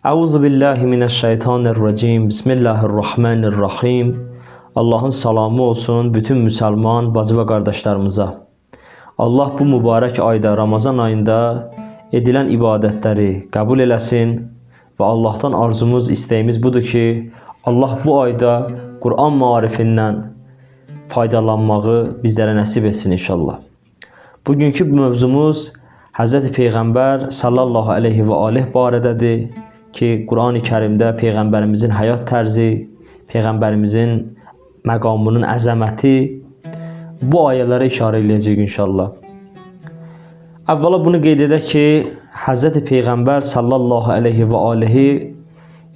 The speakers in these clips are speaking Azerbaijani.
Euzu billahi mineşşeytanirracim. Bismillahirrahmanirrahim. Allah'ın salamı olsun bütün Müslüman bacı ve kardeşlerimize. Allah bu mübarek ayda, Ramazan ayında edilen ibadetleri kabul eləsin ve Allah'tan arzumuz, isteğimiz budur ki Allah bu ayda Kur'an marifinden faydalanmağı bizlere nasip etsin inşallah. Bugünkü mövzumuz Hz. Peyğəmbər sallallahu aleyhi ve aleyh barədədir ki, Qur'an-ı Kərimdə Peyğəmbərimizin həyat tərzi, Peyğəmbərimizin məqamının əzəməti bu ayələrə işarə edəcək inşallah. Əvvəla bunu qeyd edək ki, Hz. Peyğəmbər sallallahu aleyhi ve aleyhi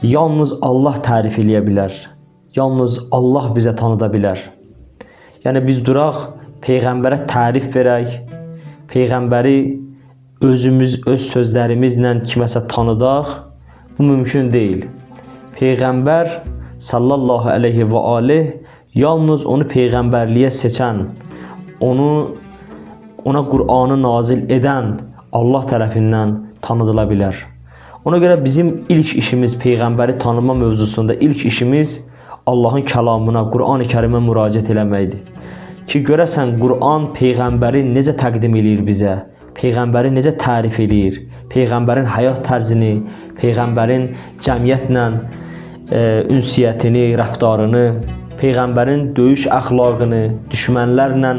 yalnız Allah tərif eləyə bilər. Yalnız Allah bizə tanıda bilər. Yəni biz duraq Peyğəmbərə tərif verək, Peyğəmbəri öz sözlərimizlə kiməsə tanıdaq, bu mümkün deyil. Peyğəmbər sallallahu aleyhi ve aleyh yalnız onu peyğəmbərliyə seçən, ona Qur'anı nazil edən Allah tərəfindən tanıdıla bilər. Ona görə bizim ilk işimiz Peyğəmbəri tanıma mövzusunda ilk işimiz Allahın kəlamına, Qur'an-ı Kərimə müraciət eləməkdir. Ki görəsən Qur'an Peyğəmbəri necə təqdim edir bizə, Peyğəmbəri necə tərif edir, Peyğəmbərin həyat tərzini, Peyğəmbərin cəmiyyətlə ünsiyyətini, rəftarını, Peyğəmbərin döyüş əxlaqını, düşmənlərlə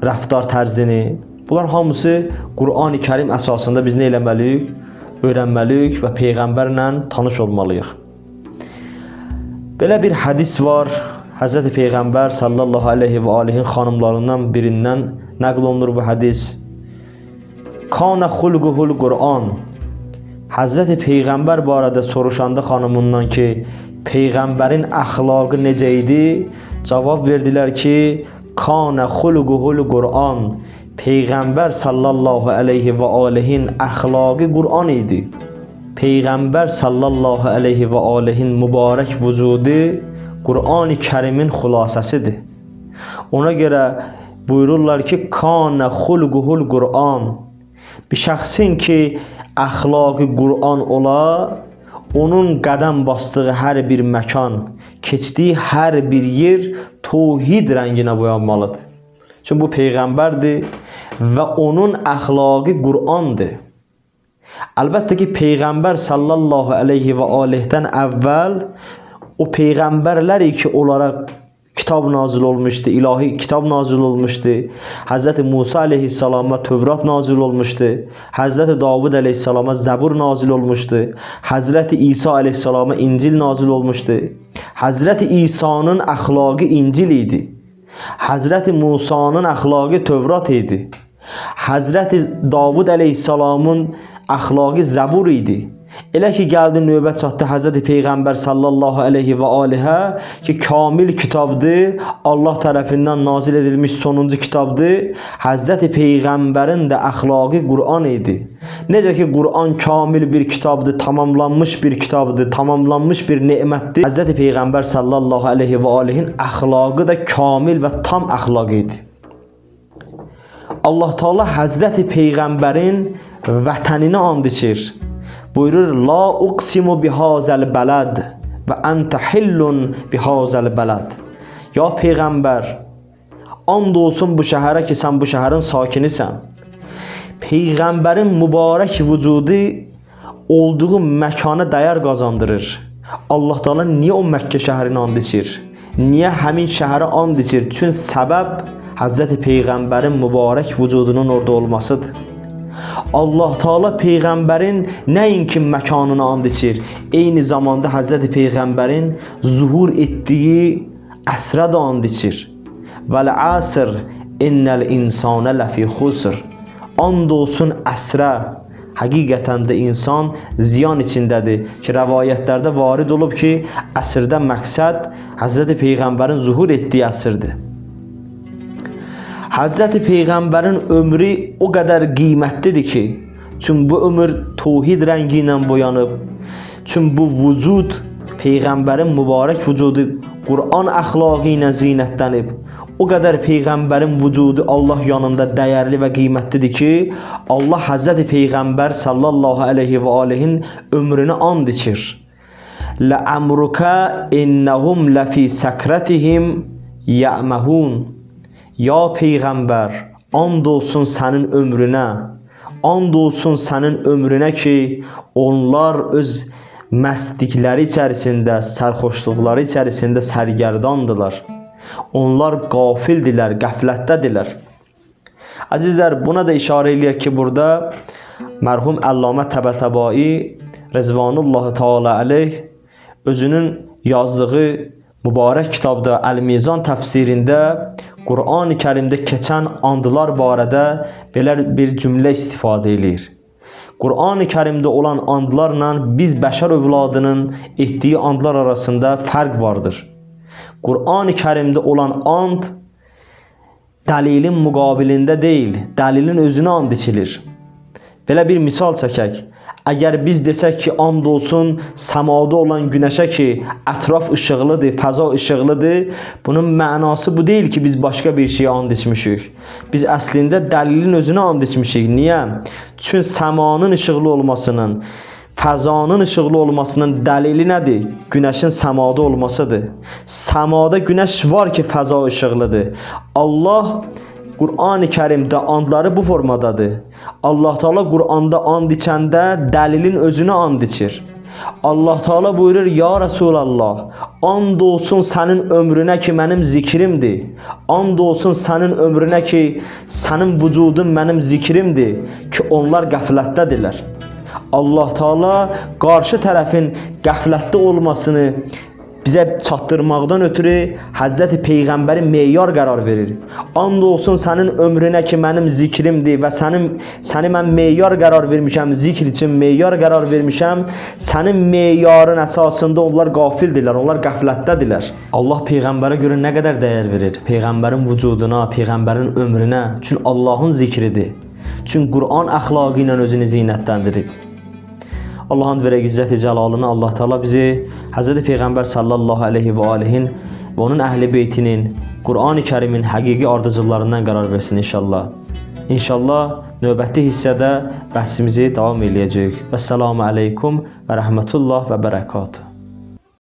rəftar tərzini, bunlar hamısı Qur'an-ı Kərim əsasında biz nə eləməliyik? Öyrənməliyik və Peyğəmbərlə tanış olmalıyıq. Belə bir hədis var. Hz. Peyğəmbər sallallahu aleyhi ve aleyhin xanımlarından birindən nəql olunur bu hədis. Kana xulquhul Qur'an. Hz. Peyğəmbər barədə soruşanda xanımından ki, Peyğəmbərin əxlaqı necə idi? Cavab verdilər ki, kana xulquhul Qur'an. Peyğəmbər sallallahu aleyhi ve aleyhin əxlaqı Qur'an idi. Peyğəmbər sallallahu aleyhi ve aleyhin mübarək vücudu Qur'an-ı Kərimin xülasəsidir. Ona görə buyururlar ki, kana xulquhul Qur'an. Bir şəxsin ki, əxlaqı Qur'an ola, onun qədəm basdığı hər bir məkan, keçdiyi hər bir yer tövhid rənginə boyanmalıdır. Çünki bu Peyğəmbərdir və onun əxlaqı Qur'andır. Əlbəttə ki, Peyğəmbər sallallahu aleyhi və aleyhdən əvvəl o peyğəmbərlər ki, onlara kitab nazil olmuşdu, ilahi kitab nazil olmuşdu. Hz. Musa aleyhissalama Tövrat nazil olmuşdu. Hz. Davud aleyhissalama Zəbur nazil olmuşdu. Hz. İsa aleyhissalama İncil nazil olmuşdu. Hz. İsa'nın əxlaqı İncil idi. Hz. Musa'nın əxlaqı Tövrat idi. Hz. Davud aleyhissalamın əxlaqı Zəbur idi. Elə ki gəldi növbət çatdı Hz. Peyğəmbər sallallahu aleyhi və aleyhə ki kamil kitabdır, Allah tərəfindən nazil edilmiş sonuncu kitabdır. Hz. Peyğəmbərin də əxlaqı Qur'an idi. Necə ki Qur'an kamil bir kitabdır, tamamlanmış bir kitabdır, tamamlanmış bir nemətdir. Hz. Peyğəmbər sallallahu aleyhi və aleyhin əxlaqı da kamil və tam əxlaq idi. Allah Teala Hz. Peyğəmbərin vətənini and içir. Buyurur, la uqsimu bihazəl bələd və əntə hillun bihazəl bələd. Ya Peyğəmbər, and olsun bu şəhərə ki, sən bu şəhərin sakinisən. Peyğəmbərin mübarək vücudu olduğu məkana dəyər qazandırır. Allah Teala niyə o Məkkə şəhərini and içir? Niyə həmin şəhəri and içir? Çünki səbəb Hz. Peyğəmbərin mübarək vücudunun orada olmasıdır. Allah Teala Peyğəmbərin nəinki məkanını and içir, eyni zamanda Hz. Peyğəmbərin zuhur etdiyi əsrə də and içir. Vəl-əsr innəl insanə ləfi xusr. And olsun əsrə, həqiqətən də insan ziyan içindədir. Ki rəvayətlərdə varid olub ki, əsrdə məqsəd Hz. Peyğəmbərin zuhur etdiyi əsrdir. Hz. Peyğəmbərin ömrü o qədər qiymətlidir ki, çünki bu ömür tövhid rəngi ilə boyanıb, çünki bu vücud Peyğəmbərin mübarək vücudu Qur'an əxlaqı ilə zinətlənib. O qədər peyğəmbərin vücudu Allah yanında dəyərli və qiymətlidir ki, Allah Həzrəti Peyğəmbər sallallahu aleyhi və alihin ömrünü and içir. La'amruka innahum lafi sakratihim ya'mahun. Ya Peyğəmbər, and olsun sənin ömrünə. And olsun sənin ömrünə ki, onlar öz məstlikləri içərisində, sərxoşluqları içərisində sərgərdandılar. Onlar qafildilər, qəflətdədirlər. Əzizlər, buna da işarə eləyək ki, burada mərhum Əllamə Təbətəbai Rəzvanullah Teala əleyh özünün yazdığı mübarək kitabda Əl-Mizan təfsirində Qur'an-ı Kərimdə keçən andılar barədə belə bir cümlə istifadə edir. Qur'an-ı Kərimdə olan andlarla biz bəşər övladının etdiyi andlar arasında fərq vardır. Qur'an-ı Kərimdə olan and dəlilin müqabilində deyil, dəlilin özünə and içilir. Belə bir misal çəkək. Əgər biz desək ki, and olsun səmada olan günəşə ki, ətraf işıqlıdır, fəza işıqlıdır, bunun mənası bu deyil ki, biz başqa bir şeyə and içmişik. Biz əslində dəlilin özünə and içmişik. Niyə? Çünki səmanın işıqlı olmasının, fəzanın işıqlı olmasının dəlili nədir? Günəşin səmada olmasıdır. Səmada günəş var ki, fəza işıqlıdır. Allah Qur'an-ı Kərimdə andları bu formadadır. Allah Teala Qur'anda and içəndə dəlilin özünə and içir. Allah Teala buyurur: Ya Resulallah, and olsun sənin ömrünə ki, mənim zikrimdir. And olsun sənin ömrünə ki, sənin vücudun mənim zikrimdir ki, onlar qəflətdədirlər. Allah Teala qarşı tərəfin qəflətdə olmasını bizə çatdırmaqdan ötürü Həzrəti Peyğəmbəri meyar qərar verir. And olsun sənin ömrünə ki, mənim zikrimdir və səni mən meyar qərar vermişəm, zikr üçün meyar qərar vermişəm. Sənin meyarın əsasında onlar qafildirlər, onlar qəflətdədirlər. Allah Peyğəmbərə görə nə qədər dəyər verir? Peyğəmbərin vücuduna, Peyğəmbərin ömrünə. Çünki Allahın zikridir. Çünki Qur'an əxlaqı ilə özünü zinətləndirib. Allahın verə izzət-i cəlalını Allah Teala bizi Hz. Peyğəmbər sallallahu aleyhi və alihin və onun əhli beytinin Qur'an-ı Kərimin həqiqi ardıcıllarından qərar versin inşallah. İnşallah növbəti hissədə bəhsimizi davam eləyəcək. Vəssalamu aleykum və rəhmətullah və bərəkatuhu.